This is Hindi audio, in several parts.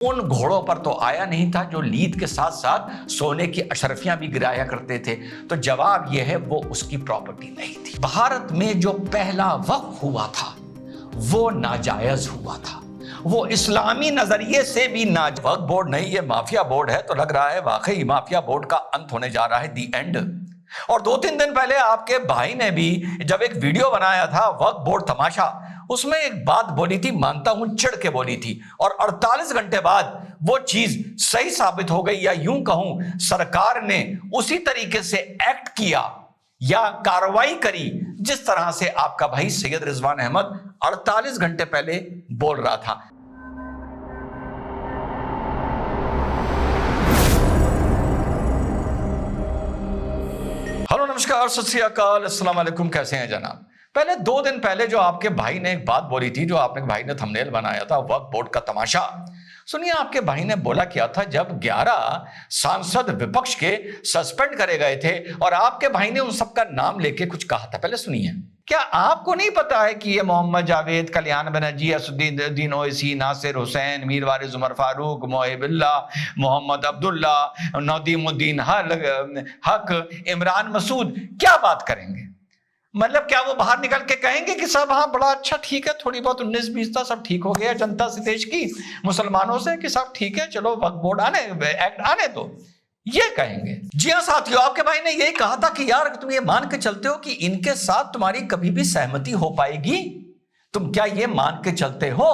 उन घोड़ों पर तो आया नहीं था जो लीद के साथ साथ सोने की अशरफियां भी गिराया करते थे। तो जवाब यह है, वो उसकी प्रॉपर्टी नहीं थी। भारत में जो पहला वक्फ हुआ था वो नाजायज हुआ था, वो इस्लामी नजरिए से भी नाजायज। वक्फ बोर्ड नहीं, ये माफिया बोर्ड है। तो लग रहा है वाकई माफिया बोर्ड का अंत होने जा रहा है, दी एंड। और 2-3 दिन पहले आपके भाई ने भी जब एक वीडियो बनाया था वक्फ बोर्ड तमाशा, उसमें एक बात बोली थी, मानता हूं चिढ़ के बोली थी, और 48 घंटे बाद वो चीज सही साबित हो गई, या यूं कहूं सरकार ने उसी तरीके से एक्ट किया या कार्रवाई करी जिस तरह से आपका भाई सैयद रिजवान अहमद 48 घंटे पहले बोल रहा था। हेलो, नमस्कार, सत श्री अकाल, अस्सलाम वालेकुम। कैसे हैं जनाब? पहले 2 दिन पहले जो आपके भाई ने एक बात बोली थी, जो आपके भाई ने थंबनेल बनाया था वक्फ बोर्ड का तमाशा, सुनिए आपके भाई ने बोला क्या था। जब 11 सांसद विपक्ष के सस्पेंड करे गए थे और आपके भाई ने उन सबका नाम लेके कुछ कहा था, पहले सुनिए। क्या आपको नहीं पता है कि ये मोहम्मद जावेद, कल्याण बनर्जी, असदुद्दीन ओवैसी, नासिर हुसैन, मीर वारिस उमर फारूक, मोहिबुल्ला, मोहम्मद अब्दुल्ला, नदीमुद्दीन हक, इमरान मसूद क्या बात करेंगे? मतलब क्या वो बाहर निकल के कहेंगे कि सब हाँ बड़ा अच्छा, ठीक है, थोड़ी बहुत 19-20 था, सब ठीक हो गया जनता से, देश की मुसलमानों से, कि सब ठीक है, चलो वक्फ बोर्ड एक्ट आने दो, ये कहेंगे? जी हाँ साथियों, आपके भाई ने यही कहा था कि यार तुम ये मान के चलते हो कि इनके साथ तुम्हारी कभी भी सहमति हो पाएगी? तुम क्या ये मान के चलते हो?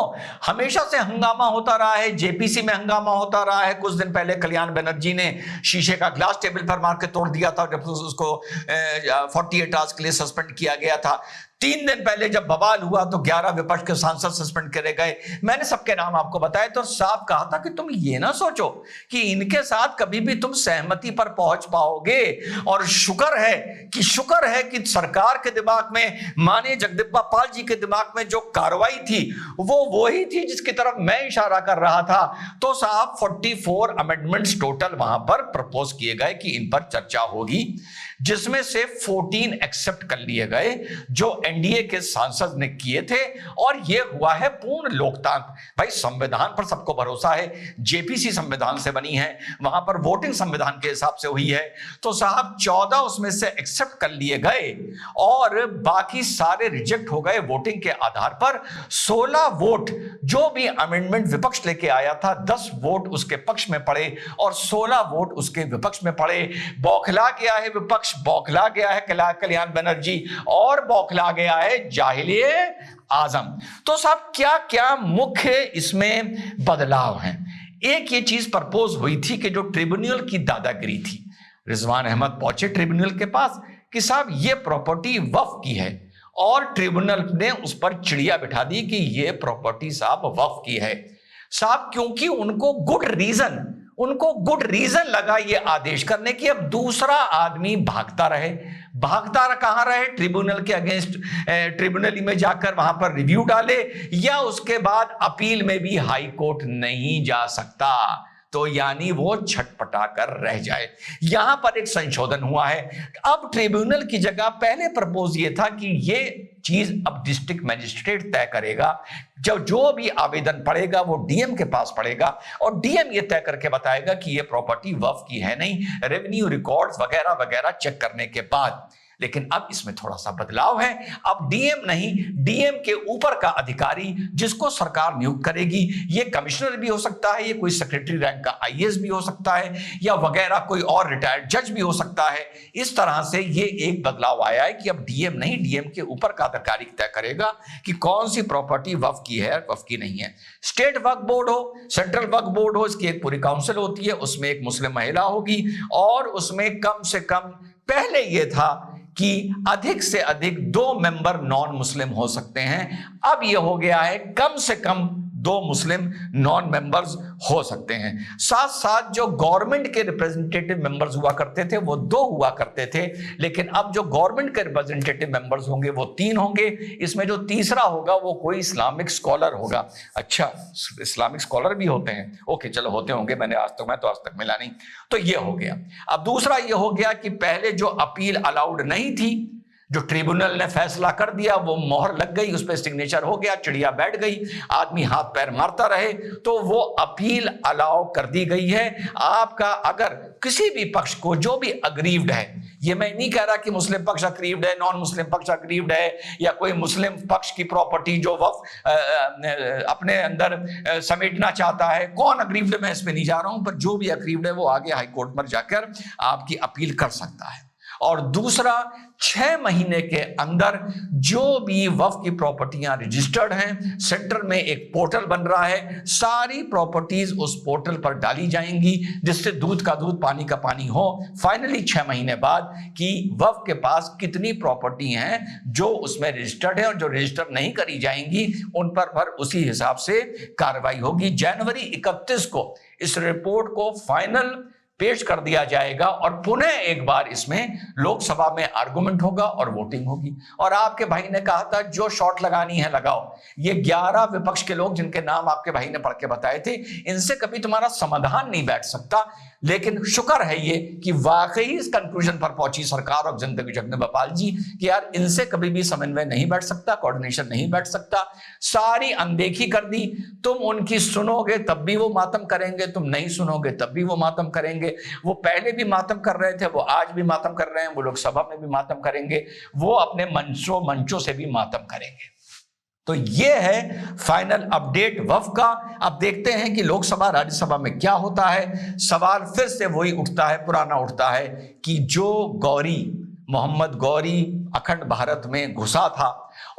हमेशा से हंगामा होता रहा है, जेपीसी में हंगामा होता रहा है। कुछ दिन पहले कल्याण बनर्जी ने शीशे का ग्लास टेबल पर मार के तोड़ दिया था जब उसको 48 आवर्स के लिए सस्पेंड किया गया था। 3 दिन पहले जब बवाल हुआ तो 11 विपक्ष के सांसद सस्पेंड करे गए। मैंने सबके नाम आपको बताए तो साफ कहा था कि तुम ये ना सोचो कि इनके साथ कभी भी तुम सहमति पर पहुंच पाओगे। और शुक्र है कि सरकार के दिमाग में, माननीय जगदीप पाल जी के दिमाग में जो कार्रवाई थी वो वही थी जिसकी तरफ मैं इशारा कर रहा था। तो साहब 44 अमेंडमेंट्स टोटल वहां पर प्रपोज किए गए कि इन पर चर्चा होगी, जिसमें से 14 एक्सेप्ट कर लिए गए जो एनडीए के सांसद ने किए थे। और यह हुआ है पूर्ण लोकतंत्र। भाई संविधान पर सबको भरोसा है, जेपीसी संविधान से बनी है, वहां पर वोटिंग संविधान के हिसाब से हुई है। तो साहब 14 उसमें से एक्सेप्ट कर लिए गए और बाकी सारे रिजेक्ट हो गए वोटिंग के आधार पर। 16 वोट जो भी अमेंडमेंट विपक्ष लेके आया था, 10 वोट उसके पक्ष में पड़े और 16 वोट उसके विपक्ष में पड़े। बौखला गया है विपक्ष, बौखला गया है कल्याण बनर्जी, और बौखला गया है जाहिलिए आजम। तो साहब क्या क्या मुख्य इसमें बदलाव हैं? एक ये चीज प्रपोज हुई थी कि जो ट्रिब्यूनल की दादागिरी थी, रिजवान अहमद पहुंचे ट्रिब्यूनल के पास कि साहब ये प्रॉपर्टी वक्फ की है, और ट्रिब्यूनल ने उस पर चिड़िया बिठा दी कि ये प्रॉपर्टी साहब वक्फ की है। साहब क्योंकि उनको गुड रीजन लगा ये आदेश करने की। अब दूसरा आदमी भागता कहां रहे? ट्रिब्यूनल के अगेंस्ट ट्रिब्यूनल में जाकर वहां पर रिव्यू डाले, या उसके बाद अपील में भी हाई कोर्ट नहीं जा सकता, तो यानी वो छटपटा कर रह जाए। यहां पर एक संशोधन हुआ है। अब ट्रिब्यूनल की जगह पहले प्रपोज ये था कि ये चीज अब डिस्ट्रिक्ट मजिस्ट्रेट तय करेगा। जब जो भी आवेदन पड़ेगा वो डीएम के पास पड़ेगा और डीएम ये तय करके बताएगा कि ये प्रॉपर्टी वक्फ की है नहीं, रेवेन्यू रिकॉर्ड्स वगैरह वगैरह चेक करने के बाद। लेकिन अब इसमें थोड़ा सा बदलाव है। अब डीएम नहीं, डीएम के ऊपर का अधिकारी जिसको सरकार नियुक्त करेगी, ये कमिश्नर भी हो सकता है, ये कोई सेक्रेटरी रैंक का आईएएस भी हो सकता है, या वगैरह कोई और रिटायर्ड जज भी हो सकता है। इस तरह से ये एक बदलाव आया है कि अब डीएम नहीं, डीएम के ऊपर का अधिकारी तय करेगा कि कौन सी प्रॉपर्टी वक्फ की है, वक्फ की नहीं है। स्टेट वक्फ बोर्ड हो, सेंट्रल वक्फ बोर्ड हो, इसकी एक पूरी काउंसिल होती है, उसमें एक मुस्लिम महिला होगी, और उसमें कम से कम पहले यह था कि अधिक से अधिक 2 मेंबर नॉन मुस्लिम हो सकते हैं। अब यह हो गया है कम से कम 2 मुस्लिम नॉन मेंबर्स हो सकते हैं। साथ साथ जो गवर्नमेंट के रिप्रेजेंटेटिव मेंबर्स हुआ करते थे वो 2 हुआ करते थे, लेकिन अब जो गवर्नमेंट के रिप्रेजेंटेटिव मेंबर्स होंगे वो 3 होंगे। इसमें जो तीसरा होगा वो कोई इस्लामिक स्कॉलर होगा। अच्छा, इस्लामिक स्कॉलर भी होते हैं? ओके, चलो होते होंगे, मैं तो आज तक मिला नहीं। तो ये हो गया। अब दूसरा ये हो गया कि पहले जो अपील अलाउड नहीं थी, जो ट्रिब्यूनल ने फैसला कर दिया वो मोहर लग गई, उस पर सिग्नेचर हो गया, चिड़िया बैठ गई, आदमी हाथ पैर मारता रहे, तो वो अपील अलाउ कर दी गई है। आपका अगर किसी भी पक्ष को जो भी अग्रीव्ड है, ये मैं नहीं कह रहा कि मुस्लिम पक्ष अग्रीव्ड है, नॉन मुस्लिम पक्ष अग्रीव्ड है, या कोई मुस्लिम पक्ष की प्रॉपर्टी जो वक्फ अपने अंदर समेटना चाहता है, कौन अग्रीव्ड है मैं इस पे नहीं जा रहा हूं, पर जो भी अग्रीव्ड है वो आगे हाई कोर्ट में जाकर आपकी अपील कर सकता है। और दूसरा, 6 महीने के अंदर जो भी वक्फ की प्रॉपर्टियां रजिस्टर्ड हैं, सेंटर में एक पोर्टल बन रहा है, सारी प्रॉपर्टीज उस पोर्टल पर डाली जाएंगी, जिससे दूध का दूध पानी का पानी हो। फाइनली 6 महीने बाद कि वक्फ के पास कितनी प्रॉपर्टी हैं जो उसमें रजिस्टर्ड है और जो रजिस्टर नहीं करी जाएंगी उन पर उसी हिसाब से कार्रवाई होगी। जनवरी 31 को इस रिपोर्ट को फाइनल पेश कर दिया जाएगा और पुनः एक बार इसमें लोकसभा में आर्गुमेंट होगा और वोटिंग होगी। और आपके भाई ने कहा था जो शॉट लगानी है लगाओ। ये 11 विपक्ष के लोग जिनके नाम आपके भाई ने पढ़ के बताए थे, इनसे कभी तुम्हारा समाधान नहीं बैठ सकता। लेकिन शुक्र है ये कि वाकई इस कंक्लूजन पर पहुंची सरकार और जिंदगी जगन बपाल जी कि यार इनसे कभी भी समन्वय नहीं बैठ सकता, कोऑर्डिनेशन नहीं बैठ सकता, सारी अनदेखी कर दी। तुम उनकी सुनोगे तब भी वो मातम करेंगे, तुम नहीं सुनोगे तब भी वो मातम करेंगे। वो पहले भी मातम कर रहे थे, वो आज भी मातम कर रहे हैं, वो लोकसभा में भी मातम करेंगे, वो अपने मंचों से भी मातम करेंगे। तो ये है फाइनल अपडेट वक्फ का। अब देखते हैं कि लोकसभा राज्यसभा में क्या होता है। सवाल फिर से वही उठता है, पुराना उठता है कि जो मोहम्मद गौरी अखंड भारत में घुसा था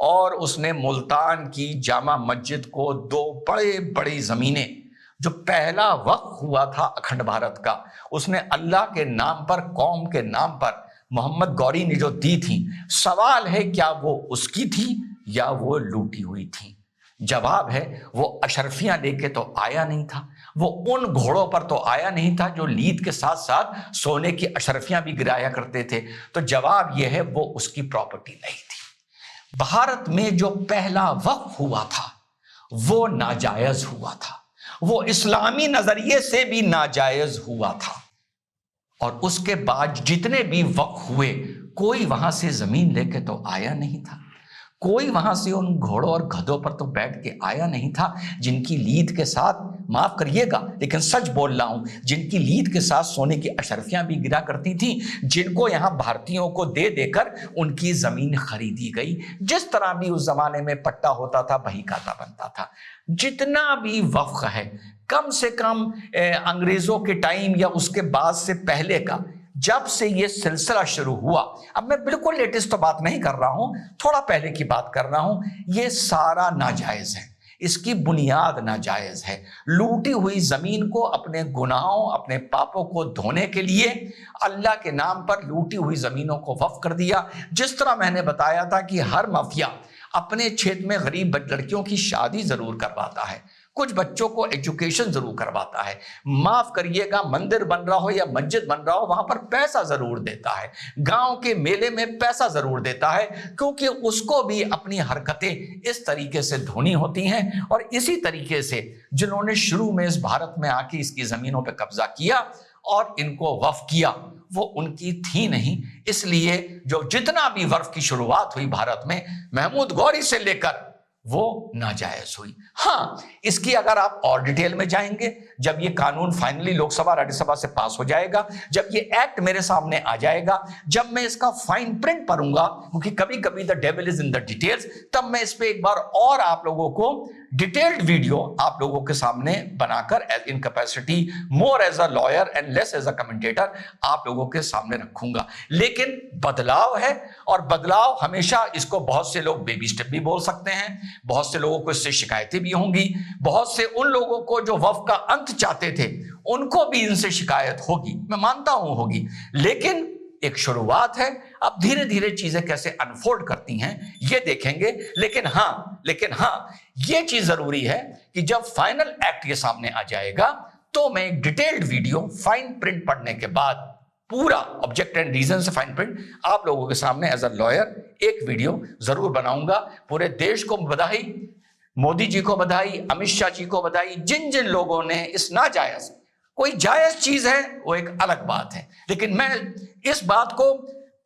और उसने मुल्तान की जामा मस्जिद को 2 बड़े बड़ी जमीनें, जो पहला वक्फ हुआ था अखंड भारत का, उसने अल्लाह के नाम पर, कौम के नाम पर मोहम्मद गौरी ने जो दी थी, सवाल है क्या वो उसकी थी या वो लूटी हुई थी। जवाब है वो अशरफियां लेके तो आया नहीं था, वो उन घोड़ों पर तो आया नहीं था जो लीद के साथ साथ सोने की अशरफियां भी गिराया करते थे। तो जवाब यह है वो उसकी प्रॉपर्टी नहीं थी। भारत में जो पहला वक्फ हुआ था वो नाजायज हुआ था, वो इस्लामी नजरिए से भी नाजायज हुआ था। और उसके बाद जितने भी वक्फ हुए, कोई वहां से जमीन लेके तो आया नहीं था, कोई वहां से उन घोड़ों और गधों पर तो बैठ के आया नहीं था जिनकी लीद के साथ, माफ करिएगा लेकिन सच बोल रहा हूं, जिनकी लीद के साथ सोने की अशरफियां भी गिरा करती थी, जिनको यहां भारतीयों को दे देकर उनकी जमीन खरीदी गई। जिस तरह भी उस जमाने में पट्टा होता था, बही खाता बनता था। जितना भी वक्फ है, कम से कम अंग्रेजों के टाइम या उसके बाद से पहले का, जब से ये सिलसिला शुरू हुआ, अब मैं बिल्कुल लेटेस्ट तो बात नहीं कर रहा हूं, थोड़ा पहले की बात कर रहा हूं, ये सारा नाजायज है, इसकी बुनियाद नाजायज है। लूटी हुई जमीन को अपने गुनाहों, अपने पापों को धोने के लिए अल्लाह के नाम पर लूटी हुई जमीनों को वक्फ कर दिया। जिस तरह मैंने बताया था कि हर माफिया अपने क्षेत्र में गरीब लड़कियों की शादी जरूर करवाता है, कुछ बच्चों को एजुकेशन जरूर करवाता है, माफ करिएगा मंदिर बन रहा हो या मस्जिद बन रहा हो वहां पर पैसा जरूर देता है, गांव के मेले में पैसा जरूर देता है, क्योंकि उसको भी अपनी हरकतें इस तरीके से धोनी होती हैं। और इसी तरीके से जिन्होंने शुरू में इस भारत में आके इसकी जमीनों पर कब्जा किया और इनको वक्फ किया, वो उनकी थी नहीं। इसलिए जो जितना भी वक्फ की शुरुआत हुई भारत में, महमूद गौरी से लेकर वो नाजायज हुई। हाँ, इसकी अगर आप और डिटेल में जाएंगे, जब ये कानून फाइनली लोकसभा राज्यसभा से पास हो जाएगा, जब ये एक्ट मेरे सामने आ जाएगा, जब मैं इसका फाइन प्रिंट पढ़ूंगा, क्योंकि कभी कभी the devil is in the details, तब मैं इस पे एक बार और आप लोगों को डिटेल्ड वीडियो आप लोगों के सामने बनाकर in capacity more as a lawyer and less as a commentator आप लोगों के सामने रखूंगा। लेकिन बदलाव है, और बदलाव हमेशा, इसको बहुत से लोग बेबी स्टेप भी बोल सकते हैं, बहुत से लोगों को इससे शिकायतें भी होंगी, बहुत से उन लोगों को जो वक्फ का अंत चाहते थे उनको भी इनसे शिकायत होगी, मैं मानता हूं होगी, लेकिन एक शुरुआत है। अब धीरे धीरे चीजें कैसे अनफोल्ड करती हैं ये देखेंगे। लेकिन हाँ ये चीज जरूरी है कि जब फाइनल एक्ट ये सामने आ जाएगा तो मैं एक डिटेल्ड वीडियो फाइन प्रिंट पढ़ने के बाद, पूरा ऑब्जेक्ट एंड रीजन से फाइन प्रिंट आप लोगों के सामने एज अ लॉयर एक वीडियो जरूर बनाऊंगा। पूरे देश को बधाई, मोदी जी को बधाई, अमित शाह जी को बधाई, जिन जिन लोगों ने इस नाजायज, कोई जायज चीज है वो एक अलग बात है, लेकिन मैं इस बात को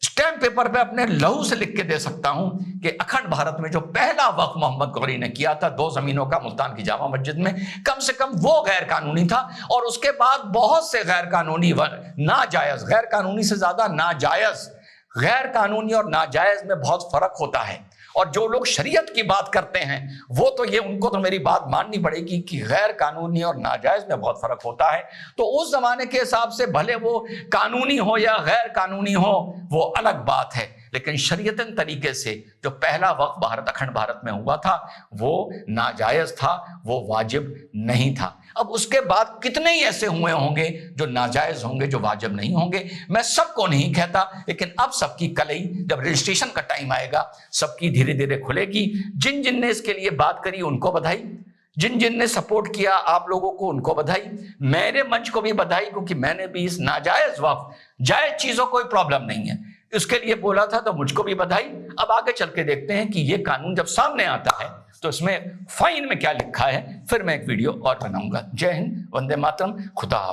स्टैम्प पेपर पे अपने लहू से लिख के दे सकता हूं कि अखंड भारत में जो पहला वक्फ मोहम्मद गौरी ने किया था 2 जमीनों का मुल्तान की जामा मस्जिद में, कम से कम वो गैर कानूनी था। और उसके बाद बहुत से गैर कानूनी नाजायज, गैर कानूनी से ज्यादा नाजायज, गैर कानूनी और नाजायज में बहुत फर्क होता है। और जो लोग शरीयत की बात करते हैं वो तो ये, उनको तो मेरी बात माननी पड़ेगी कि गैर कानूनी और नाजायज में बहुत फर्क होता है। तो उस जमाने के हिसाब से भले वो कानूनी हो या गैर कानूनी हो वो अलग बात है, लेकिन शरीयतन तरीके से जो पहला वक्फ भारत, अखंड भारत में हुआ था वो नाजायज था, वो वाजिब नहीं था। अब उसके बाद कितने ही ऐसे हुए होंगे जो नाजायज होंगे, जो वाजिब नहीं होंगे, मैं सबको नहीं कहता, लेकिन अब सबकी कलई, जब रजिस्ट्रेशन का टाइम आएगा सबकी धीरे धीरे खुलेगी। जिन जिन ने इसके लिए बात करी उनको बधाई, जिन जिन ने सपोर्ट किया आप लोगों को उनको बधाई, मेरे मंच को भी बधाई, क्योंकि मैंने भी इस नाजायज वक्फ, जायज चीजों कोई प्रॉब्लम नहीं है इसके लिए बोला था, तो मुझको भी बधाई। अब आगे चल के देखते हैं कि ये कानून जब सामने आता है तो इसमें फाइन में क्या लिखा है, फिर मैं एक वीडियो और बनाऊंगा। जय हिंद, वंदे मातरम, खुदा।